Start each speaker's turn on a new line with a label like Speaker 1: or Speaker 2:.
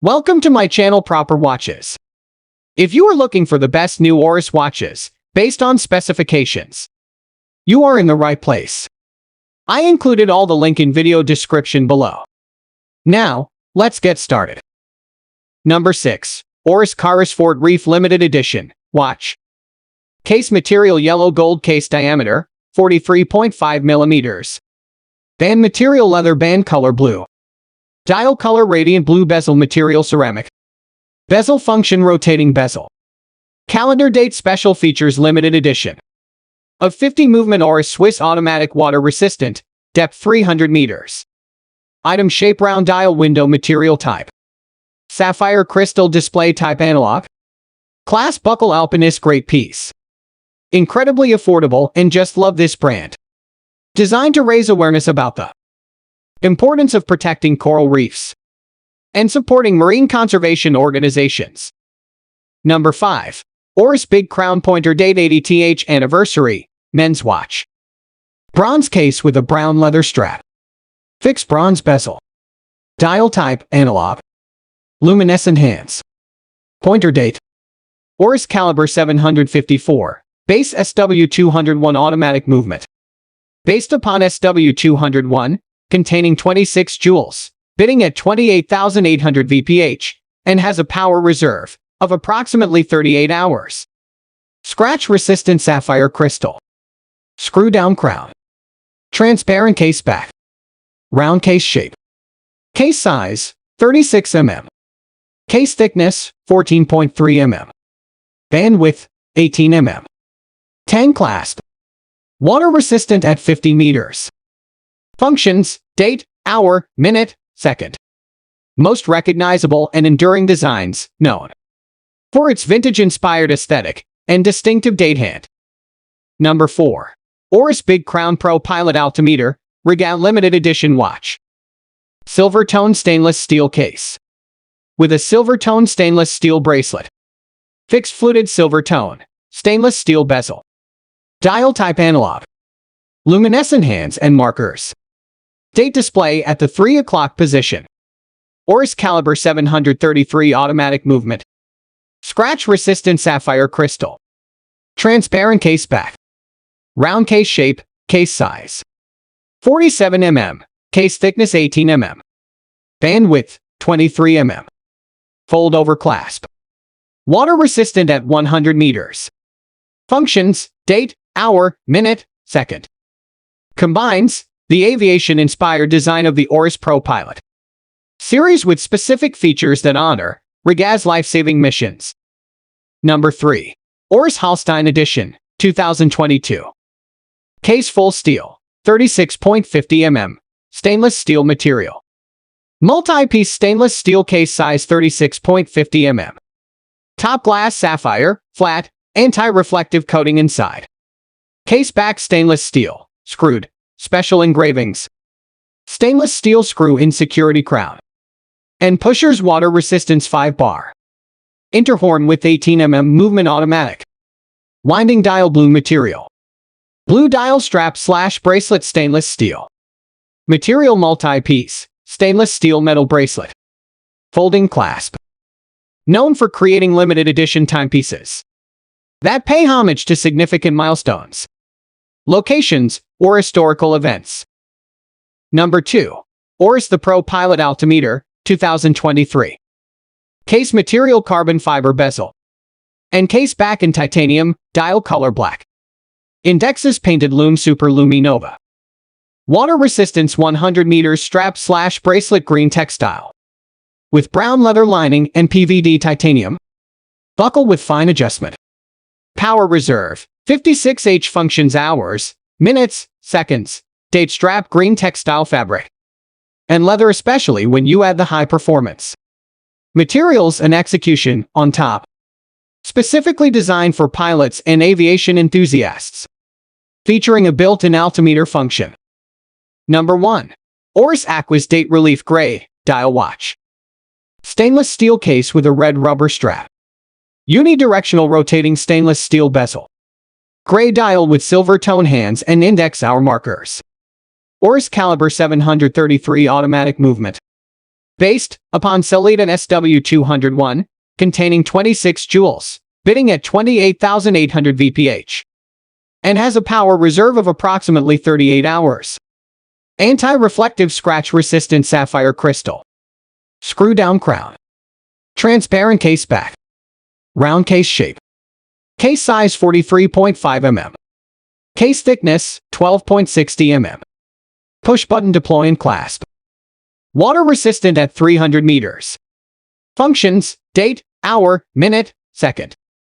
Speaker 1: Welcome to my channel Proper Watches. If you are looking for the best new Oris watches, based on specifications, you are in the right place. I included all the link in video description below. Now, let's get started. Number 6. Oris Carysfort Reef Limited Edition Watch. Case material yellow gold case diameter, 43.5 mm. Band material leather band color blue. Dial color radiant blue bezel material ceramic. Bezel function rotating bezel. Calendar date special features limited edition. Of 50 movement Oris Swiss automatic water resistant, depth 300 meters. Item shape round dial window material type. Sapphire crystal display type analog. Class buckle alpinist great piece. Incredibly affordable and just love this brand. Designed to raise awareness about the importance of protecting coral reefs and supporting marine conservation organizations. Number 5. Oris Big Crown Pointer Date 80th Anniversary Men's Watch. Bronze case with a brown leather strap. Fixed bronze bezel. Dial type analog. Luminescent hands. Pointer date. Oris Calibre 754. Base SW201 automatic movement. Based upon SW201, containing 26 joules, bidding at 28,800 VPH, and has a power reserve of approximately 38 hours. Scratch-resistant sapphire crystal. Screw-down crown. Transparent case back. Round case shape. Case size, 36 mm. Case thickness, 14.3 mm. Band width, 18 mm. Tang clasp. Water resistant at 50 meters. Functions, date, hour, minute, second. Most recognizable and enduring designs, known for its vintage-inspired aesthetic and distinctive date hand. Number 4. Oris Big Crown ProPilot Altimeter REGA Limited Edition Watch. Silver tone stainless steel case. With a silver tone stainless steel bracelet. Fixed fluted silver tone, stainless steel bezel. Dial type analog. Luminescent hands and markers. Date display at the 3 o'clock position. Oris Calibre 733 automatic movement. Scratch-resistant sapphire crystal. Transparent case back. Round case shape, case size. 47 mm, case thickness 18 mm. Band width, 23 mm. Fold-over clasp. Water resistant at 100 meters. Functions, date, hour, minute, second. Combines the aviation-inspired design of the Oris ProPilot series with specific features that honor REGA's life-saving missions. Number 3. Oris Hölstein Edition, 2022. Case full steel, 36.50 mm, stainless steel material. Multi-piece stainless steel case size 36.50 mm. Top glass sapphire, flat, anti-reflective coating inside. Case back stainless steel, screwed, special engravings. Stainless steel screw-in security crown. And pushers water resistance 5 bar. Interhorn with 18 mm movement automatic. Winding dial blue material. Blue dial strap / bracelet stainless steel. Material multi-piece, stainless steel metal bracelet. Folding clasp. Known for creating limited edition timepieces that pay homage to significant milestones, locations, or historical events. Number 2. Oris the ProPilot Altimeter, 2023. Case material carbon fiber bezel. And case back in titanium, dial color black. Indexes painted Lume Super Luminova. Water resistance 100 meters strap / bracelet green textile. With brown leather lining and PVD titanium. Buckle with fine adjustment. Power reserve, 56H functions hours, minutes, seconds, date strap green textile fabric. And leather especially when you add the high performance materials and execution on top. Specifically designed for pilots and aviation enthusiasts. Featuring a built-in altimeter function. Number 1. Oris Aquis Date Relief Gray Dial Watch. Stainless steel case with a red rubber strap. Unidirectional rotating stainless steel bezel. Gray dial with silver tone hands and index hour markers. Oris Calibre 733 automatic movement. Based upon Celadon SW201, containing 26 joules, bidding at 28,800 VPH. And has a power reserve of approximately 38 hours. Anti-reflective scratch-resistant sapphire crystal. Screw-down crown. Transparent case back. Round case shape. Case size 43.5 mm. Case thickness 12.60 mm. Push-button deploy and clasp. Water-resistant at 300 meters. Functions: date, hour, minute, second.